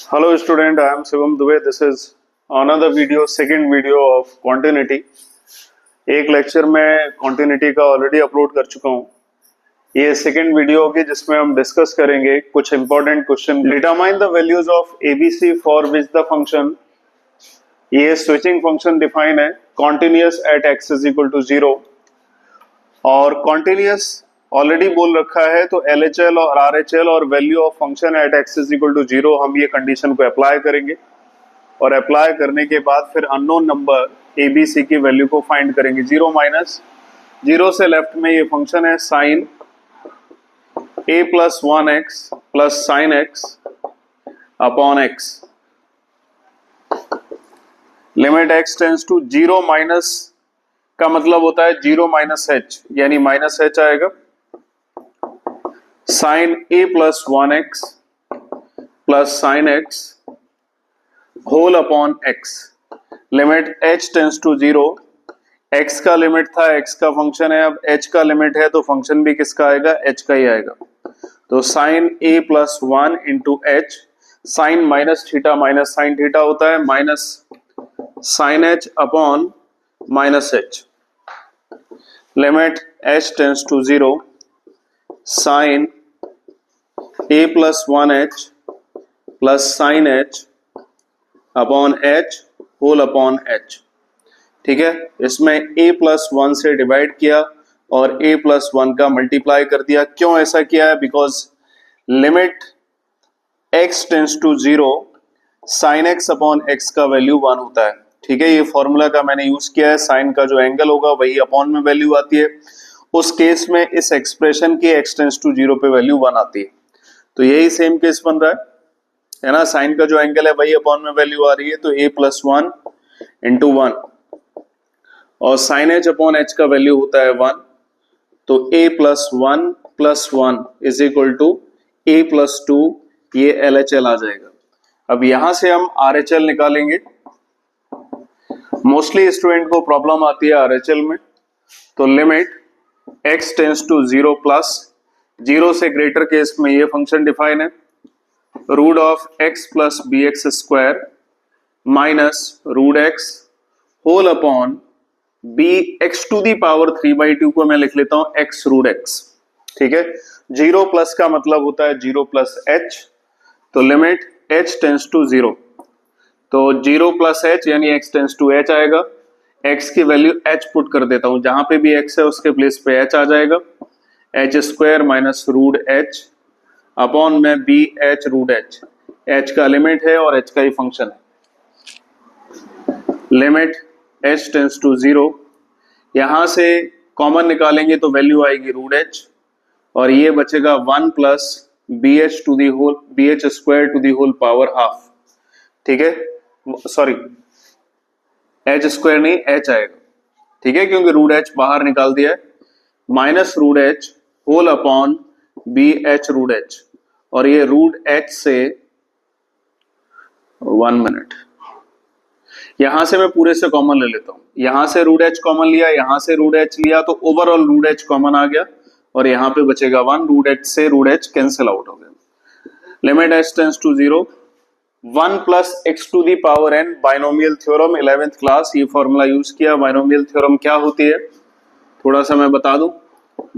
Hello student, I am Shivam Dubey. This is another video, second video of continuity. एक lecture में continuity का already upload कर चुका हूँ. ये सेकेंड वीडियो होगी जिसमें हम डिस्कस करेंगे कुछ important question. Determine the values of ABC for which the function, ये स्विचिंग फंक्शन डिफाइन है, continuous at x is equal to 0 और कॉन्टिन्यूअस ऑलरेडी बोल रखा है तो LHL और RHL और value of function at x is equal to 0 हम ये कंडीशन को अप्लाई करेंगे और अप्लाई करने के बाद फिर अननोन नंबर ABC की वैल्यू को फाइंड करेंगे. 0 माइनस 0 से लेफ्ट में ये फंक्शन है sine a plus 1x plus sine x upon x. Limit x tends to 0 minus का मतलब होता है 0 माइनस h, यानी माइनस h आएगा. Sine a plus 1x plus sine x whole upon x. Limit h tends to 0. x का limit था, x का function है, अब h का लिमिट है तो फंक्शन भी किसका आएगा, h का ही आएगा. तो sine a plus 1 into h, sine minus theta minus sine theta होता है, minus sine h upon minus h. Limit h tends to 0. Sine a plus 1h plus sine h upon h whole upon h. ठीक है, इसमें a plus 1 से divide किया और a plus 1 का multiply कर दिया. क्यों ऐसा किया है? Because limit x tends to 0 sine x upon x का वैल्यू 1 होता है. ठीक है, ये फॉर्मूला का मैंने यूज किया है. साइन का जो एंगल होगा वही अपॉन में वैल्यू आती है. उस केस में इस एक्सप्रेशन की x टेंस टू 0 पे वैल्यू 1 आती है. तो यही सेम केस बन रहा है ना. साइन का जो एंगल है वही अपॉन में वैल्यू आ रही है, तो a प्लस 1 इंटू 1 और साइन h अपॉन h का वैल्यू होता है 1, तो a plus 1 is equal to a plus 2, ये LHL आ जाएगा. अब यहां से हम RHL निकालेंगे. मोस्टली स्टूडेंट को प्रॉब्लम आती है RHL में. तो limit x tends to 0 plus 0 से ग्रेटर केस में ये फंक्शन डिफाइन है, root of x plus bx square minus root x whole upon bx to the power 3/2 को मैं लिख लेता हूं x रूट x. ठीक है, 0 प्लस का मतलब होता है 0 प्लस h. तो लिमिट h टेंस टू 0, तो 0 प्लस h यानी x टेंस टू h आएगा. x की वैल्यू h पुट कर देता हूं, जहां पे भी x है उसके प्लेस पे h आ जाएगा. h square minus root h upon में B H root h. h का लिमिट है और h का ही फंक्शन है. Limit h tends to 0. यहां से कॉमन निकालेंगे तो वैल्यू आएगी रूट h और ये बचेगा 1 plus b h square to the whole power half. ठीक है, सॉरी h स्क्वायर नहीं h आएगा. ठीक है, क्योंकि रूट h बाहर निकाल दिया है. Minus root h whole upon b H root h और ये रूट h से 1 मिनट, यहां से मैं पूरे से कॉमन ले लेता हूं. यहां से रूट h कॉमन लिया, यहां से रूट h लिया, तो ओवरऑल रूट h कॉमन आ गया और यहां पे बचेगा 1. रूट h से रूट h कैंसिल आउट हो गया. Limit h tends to 0. 1 plus x to the power n, binomial theorem 11th class, ये फॉर्मूला यूज किया. बाइनोमियल थ्योरम क्या होती है थोड़ा सा मैं बता दूं.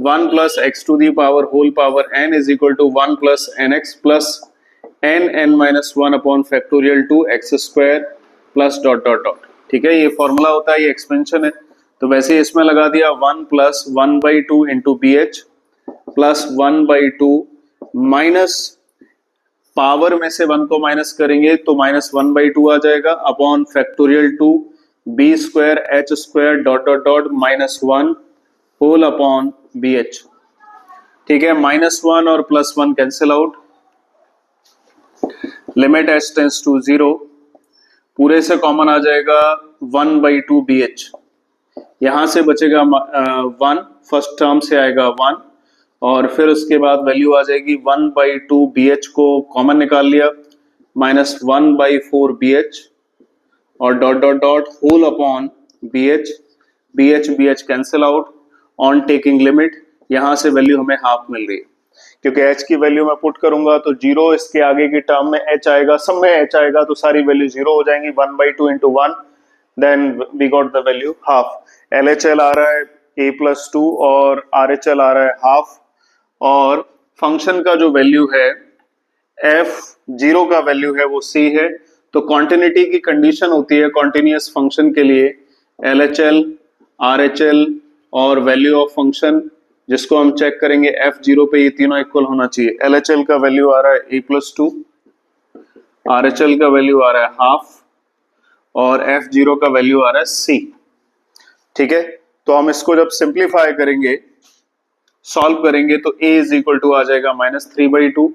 1 plus x to the power whole power n is equal to 1 plus nx plus n minus 1 upon factorial to x square plus dot dot dot. ठीक है, ये फॉर्मूला होता है, ये एक्सपेंशन है. तो वैसे इसमें लगा दिया 1 plus 1/2 into b h plus 1/2 minus power में से 1 को माइनस करेंगे तो माइनस 1/2 आ जाएगा upon factorial two b square h square dot dot dot minus 1 whole upon b h. ठीक है, माइनस 1 और plus 1 cancel out. Limit h tends to 0. पूरे से कॉमन आ जाएगा 1/2 बी एच. यहां से बचेगा 1, फर्स्ट टर्म से आएगा 1 और फिर उसके बाद वैल्यू आ जाएगी 1/2 बी एच को कॉमन निकाल लिया, माइनस 1/4 बी एच और dot dot dot whole upon b h cancel out. On taking limit यहां से वैल्यू हमें हाफ मिल रही है. क्योंकि h की वैल्यू मैं पुट करूंगा तो 0 इसके आगे की टर्म में h आएगा, सब में h आएगा तो सारी वैल्यू 0 हो जाएंगी, 1/2 into 1, then we got the value half. LHL आ रहा है a+2 और RHL आ रहा है हाफ, और फंक्शन का जो वैल्यू है f0 का वैल्यू है वो c है। तो कॉन्टिन्यूटी की कंडीशन होती है कॉन्टिन्यूअस फंक्शन के लिए LHL, RHL और वैल्यू ऑफ फंक्शन, जिसको हम चेक करेंगे f0 पे, ये तीनों इक्वल होना चाहिए। LHL का वैल्यू आ रहा है a+2, RHL का वैल्यू आ रहा है हाफ और f0 का वैल्यू आ रहा है c। ठीक है, तो हम इसको जब सिंप्लीफाई करेंगे, सॉल्व करेंगे, तो a इज इक्वल टू आ जाएगा -3/2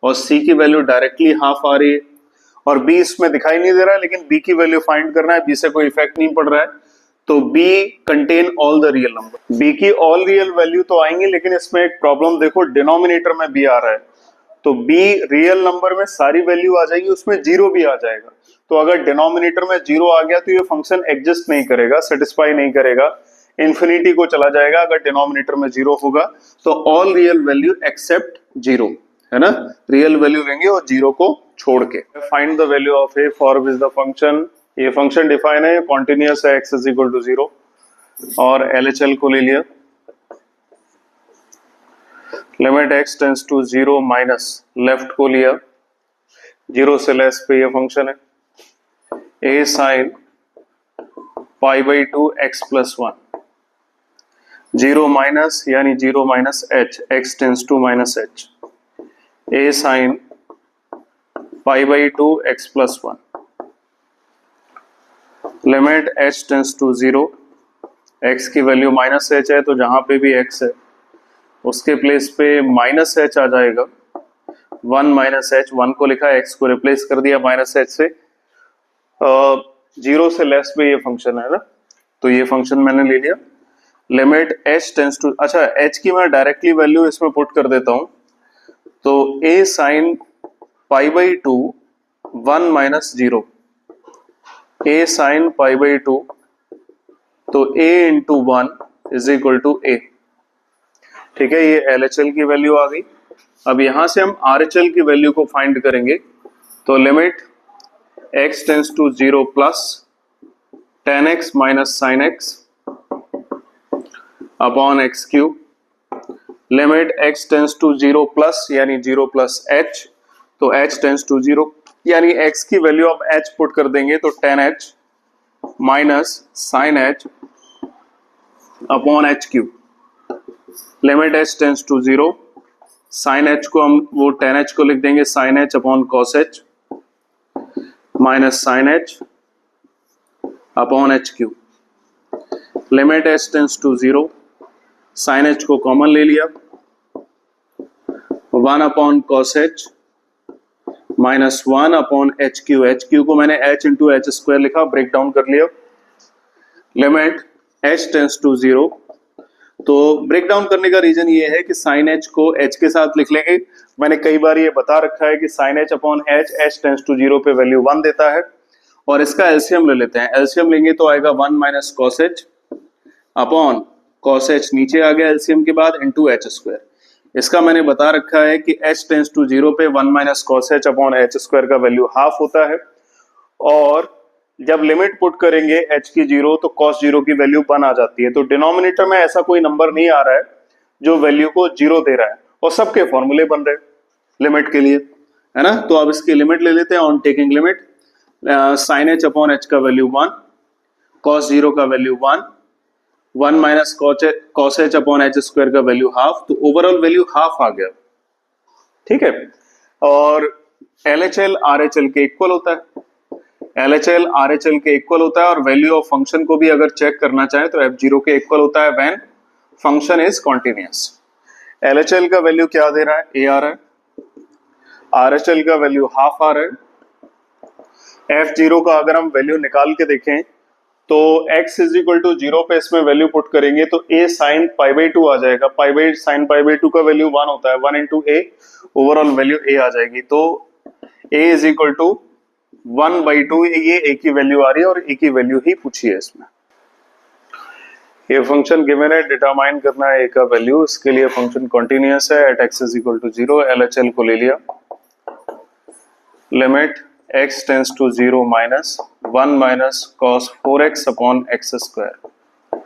और c की वैल्यू डायरेक्टली हाफ आ रही है, और b इसमें दिखाई नहीं दे रहा है, लेकिन b की वैल्यू फाइंड करना है, b से कोई इफेक्ट नहीं पड़ रहा है, तो b contain all the real number. b की ऑल रियल वैल्यू तो आएंगी, लेकिन इसमें एक प्रॉब्लम देखो, डिनोमिनेटर में b आ रहा है, तो b रियल नंबर में सारी वैल्यू आ जाएगी, उसमें 0 भी आ जाएगा। तो अगर डिनोमिनेटर में 0 आ गया तो ये फंक्शन एग्जिस्ट नहीं करेगा, सेटिस्फाई नहीं करेगा, इंफिनिटी को चला जाएगा। अगर डिनोमिनेटर में 0 होगा तो ऑल रियल वैल्यू एक्सेप्ट 0, है ना, रियल वैल्यू लेंगे और 0 को छोड़ के। Find the value of a for which the function, ये फंक्शन डिफाइन है, कॉन्टिन्यूअस है, x इज इक्वल टू 0, और LHL को ले लिया, limit x tends to 0 minus left को लिया, 0 से लेस पे ये फंक्शन है, a साइन π/2 x + 1, 0 माइनस यानी 0 minus h, x tends to minus h, a sine π/2 x + 1, limit h tends to 0, x की वैल्यू -h है, तो जहां पे भी x है उसके प्लेस पे -h आ जाएगा, 1 -h, 1 को लिखा, x को रिप्लेस कर दिया -h से। 0 से लेस पे ये फंक्शन है ना, तो ये फंक्शन मैंने ले लिया, लिमिट h टेंस टू, अच्छा h की मैं डायरेक्टली वैल्यू इसमें पुट कर देता हूं, तो a साइन π/2 1 - 0, a साइन π/2, तो a into 1 is equal to a। ठीक है, ये LHL की वैल्यू आ गई। अब यहां से हम RHL की वैल्यू को फाइंड करेंगे, तो limit x tends to 0 plus tan x minus sin x upon x cube, limit x tends to 0 plus यानी 0 प्लस h, तो h टेंस टू 0 यानी x की वैल्यू अब h पुट कर देंगे, तो tan h minus sin h upon h cube, limit h tends to 0, sin h को हम वो tan h को लिख देंगे sin h upon cos h minus sin h upon h cube, limit h tends to 0, sin h को common ले लिया, 1 upon cos h minus 1 upon h cube को मैंने h इंटू h स्क्वायर लिखा, break down कर लिया, limit h tends to 0। तो break down करने का रीजन ये है कि sin h को h के साथ लिख लेंगे, मैंने कई बार ये बता रखा है कि sin h upon h, h tends to 0 पे वैल्यू 1 देता है, और इसका एलसीएम ले लेते हैं, एलसीएम लेंगे तो आएगा 1 minus cos h upon cos h, नीचे आ गया एलसीएम के बाद, इंटू h स्क्वायर। इसका मैंने बता रखा है कि h टेंस टू 0 पे 1 minus cos h upon h square का वैल्यू हाफ होता है, और जब लिमिट पुट करेंगे h की 0 तो cos 0 की वैल्यू 1 आ जाती है। तो डिनोमिनेटर में ऐसा कोई नंबर नहीं आ रहा है जो वैल्यू को 0 दे रहा है, और सबके फॉर्मूले बन रहे लिमिट के लिए, है ना। तो अब इसकी लिमिट ले लेते हैं, on taking limit, sin h upon h का वैल्यू 1, cos 0 का value 1, 1 minus cos h upon h square का वैल्यू हाफ, तो ओवरऑल वैल्यू हाफ आ गया। ठीक है, और LHL RHL के इक्वल होता है, LHL RHL के इक्वल होता है, और वैल्यू ऑफ फंक्शन को भी अगर चेक करना चाहे तो f0 के इक्वल होता है when function is continuous. LHL का वैल्यू क्या दे रहा है, a आ रहा है, RHL का वैल्यू हाफ आ रहा है। f0 का अगर हम वैल्यू निकाल के देखें तो x इज इक्वल टू 0 पे इसमें वैल्यू पुट करेंगे तो a साइन π/2 आ जाएगा, साइन π/2 का वैल्यू 1 होता है, 1 into a, overall value a आ जाएगी, तो a इज इक्वल टू 1/2, ये a की वैल्यू आ रही है और a की वैल्यू ही पूछी है इसमें। ये फंक्शन गिवन है, डिटरमाइन करना है ए का वैल्यू। इसके लिए फंक्शन कॉन्टिन्यूअस है at x is equal to 0। LHL को ले लिया, limit x tends to 0 minus 1 minus cos 4x upon x square.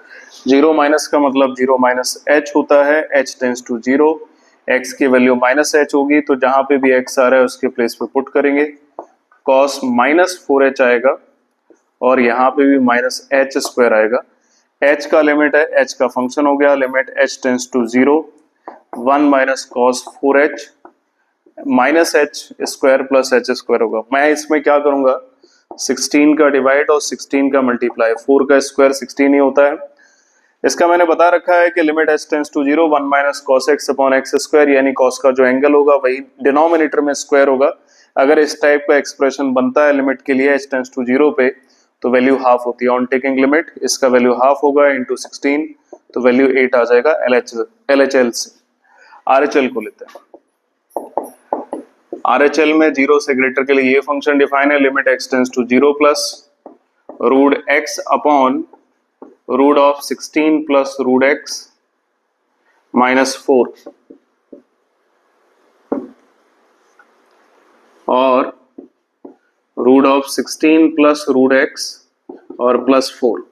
0 minus का मतलब 0 माइनस h होता है, h टेंस टू 0, x की वैल्यू माइनस h होगी, तो जहां पे भी x आ रहा है उसके प्लेस पे पुट करेंगे, कॉस माइनस 4h आएगा और यहाँ पे भी माइनस एच स्क्वायर आएगा। h का लिमिट है, h का फंक्शन हो गया, limit h tends to 0 1 minus cos 4h minus h square plus h square होगा। मैं इसमें क्या करूंगा, 16 का डिवाइड और 16 का मल्टीप्लाई, 4 का स्क्वायर 16 ही होता है। इसका मैंने बता रखा है कि limit h tends to 0 1 minus cos x upon x square, यानी कॉस का जो एंगल होगा वही डिनोमिनेटर में स्क्वायर होगा। अगर इस टाइप का एक्सप्रेशन बनता है लिमिट के लिए h टेंस टू 0 पे, तो वैल्यू हाफ होती है। ऑन टेकिंग लिमिट इसका वैल्यू हाफ होगा इंटू 16, तो वैल्यू 8 आ जाएगा LHL से। RHL को लेते हैं। RHL में 0 से ग्रेटर के लिए ये फंक्शन डिफाइन है, limit x tends to 0 plus root x upon root of 16 plus root x minus 4 और root of 16 plus root x और plus 4,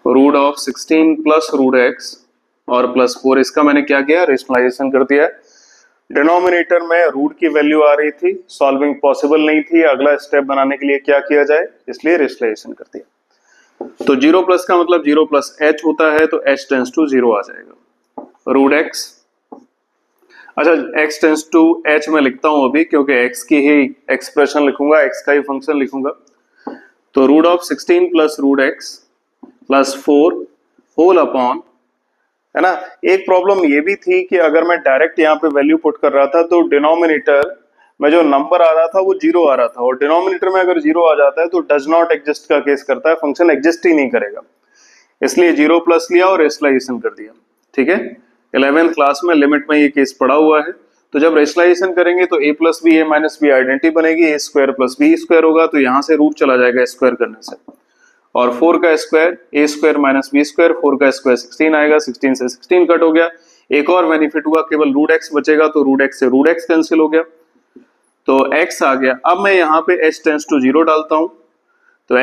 root of 16 plus root x और प्लस 4। इसका मैंने क्या किया, रेशनलाइजेशन कर दिया। डिनोमिनेटर में रूट की वैल्यू आ रही थी, सॉल्विंग पॉसिबल नहीं थी, अगला स्टेप बनाने के लिए क्या किया जाए, इसलिए रेशनलाइजेशन कर दिया। तो 0 प्लस का मतलब 0 प्लस h होता है, तो h टेंस टू 0 आ जाएगा। रूट x, अच्छा x टेंस टू h में लिखता हूं अभी, क्योंकि x की ही एक्सप्रेशन लिखूंगा, x का ही फंक्शन लिखूंगा। तो root of 16 plus root x plus 4 whole upon, है ना। एक प्रॉब्लम ये भी थी कि अगर मैं डायरेक्ट यहाँ पे वैल्यू पुट कर रहा था तो डिनोमिनेटर में जो नंबर आ रहा था वो 0 आ रहा था, और डिनोमिनेटर में अगर 0 आ जाता है तो डज नॉट एग्जिस्ट का केस करता है, फंक्शन एग्जिस्ट ही नहीं करेगा। इसलिए 0 प्लस लिया और रेशनलाइजेशन कर दिया। ठीक है, 11th क्लास में लिमिट में ये केस पड़ा हुआ है। तो जब रेशनलाइजेशन करेंगे तो a plus b, a minus b identity बनेगी, a square plus b square होगा, तो यहाँ से रूट चला जाएगा स्क्वायर करने से, और 4 का स्क्वायर ए स्क्वायर माइनस बी स्क्वायर, 4 का स्क्वायर 16 आएगा, 16 से 16 कट हो गया। एक और बेनिफिट हुआ, केवल रूट एक्स बचेगा, तो रूट एक्स से रूट एक्स कैंसिल हो गया, तो x आ गया। अब मैं यहाँ पे h टेंस टू 0 डालता हूं, तो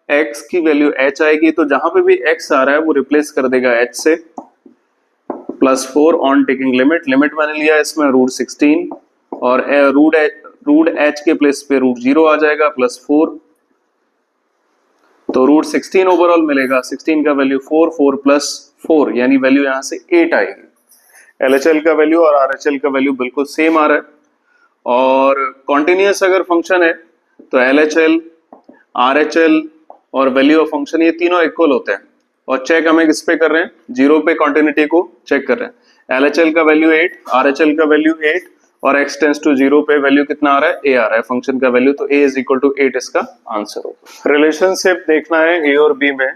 x की वैल्यू h आएगी, तो जहां पे भी x आ रहा है वो रिप्लेस कर देगा h से, plus 4 on taking limit, limit मैंने लिया इसमें रूट 16 और रूट h के प्लेस पे रूट 0 आ जाएगा प्लस 4, तो रूट 16 ओवरऑल मिलेगा। 16 का वैल्यू 4, 4 प्लस 4 यानी वैल्यू यहां से 8 आएगी। LHL का वैल्यू और RHL का वैल्यू बिल्कुल सेम आ रहा है, और कॉन्टिन्यूअस अगर फंक्शन है तो LHL, RHL और वैल्यू ऑफ फंक्शन ये तीनों इक्वल होते हैं। और चेक हमें किस पे कर रहे हैं, 0 पे कॉन्टिन्यूटी को चेक कर रहे हैं। LHL का वैल्यू 8, RHL का वैल्यू 8 और x टेंस टू 0 पे वैल्यू कितना आ रहा है, a आ रहा है फंक्शन का वैल्यू, तो a इज इक्वल टू 8 इसका आंसर होगा। रिलेशनशिप देखना है a और b में,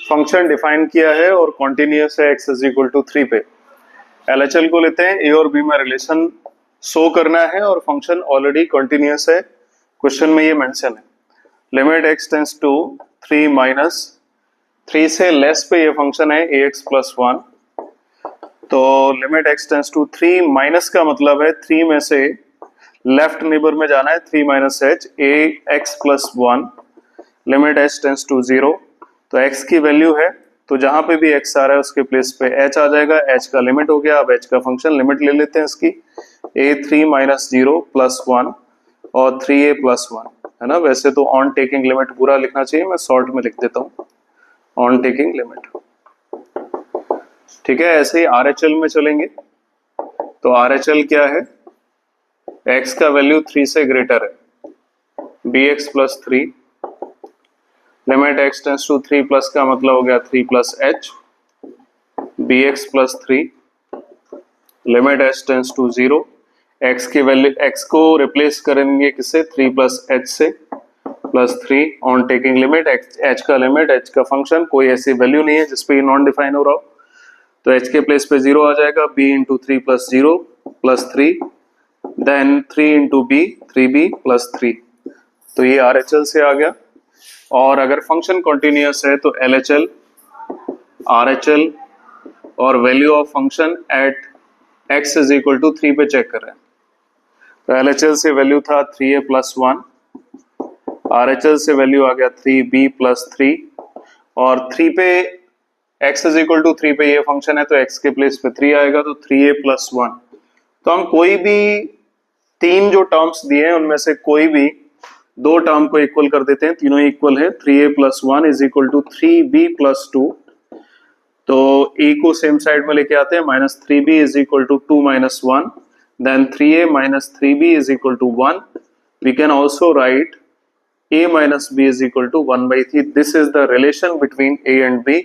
फंक्शन डिफाइन किया है और कॉन्टिन्यूअस है x इज इक्वल टू 3 पे। LHL को लेते हैं, a और b में रिलेशन शो करना है और फंक्शन ऑलरेडी कॉन्टिन्यूअस है, क्वेश्चन में ये मेंशन है। Limit x tends to 3 minus 3 से लेस पे ये फंक्शन है ax प्लस 1, तो limit x tends to 3 minus का मतलब है 3 में से लेफ्ट नेबर में जाना है, 3 minus h ax plus 1, limit h tends to 0, तो x की वैल्यू है, तो जहां पे भी x आ रहा है उसके प्लेस पे h आ जाएगा, h का लिमिट हो गया। अब h का फंक्शन लिमिट ले लेते हैं इसकी, a3 माइनस 0 प्लस 1 और 3a प्लस 1, है ना। वैसे तो ऑन टेकिंग लिमिट पूरा लिखना चाहिए, मैं शॉर्ट में लिख देता हूँ ऑन टेकिंग लिमिट। ठीक है, ऐसे ही RHL में चलेंगे, तो RHL क्या है, x का वैल्यू 3 से ग्रेटर है, bx plus 3, limit x tends to 3 plus का मतलब हो गया 3 plus h, bx plus 3, limit h tends to 0, x की वैल्यू, x को रिप्लेस करेंगे किससे, 3 प्लस h से, plus 3 on taking limit, h का लिमिट, h का फंक्शन, कोई ऐसी वैल्यू नहीं है जिसपे नॉन डिफाइन हो रहा हो, तो h के प्लेस पे 0 आ जाएगा, b into 3 plus 0 plus 3, then 3 into b, 3b plus 3, तो ये RHL से आ गया। और अगर फंक्शन कॉन्टिन्यूअस है तो LHL, RHL और value of function at x is equal to 3 पे चेक कर रहे हैं। तो LHL से वैल्यू था 3a प्लस 1, RHL से वैल्यू आ गया 3b प्लस 3 और 3 पे x इज इक्वल टू 3 पे ये फंक्शन है तो x के प्लेस पे 3 आएगा तो 3a प्लस 1। तो हम कोई भी तीन जो टर्म्स दिए हैं उनमें से कोई भी दो टर्म को इक्वल कर देते हैं, तीनों इक्वल है। 3a plus 1 is equal to 3b plus 2, तो a को सेम साइड में लेके आते हैं, minus 3b is equal to 2 minus 1, then 3a minus 3b is equal to 1। We can also write a minus b is equal to 1 by 3. This is the relation between a and b.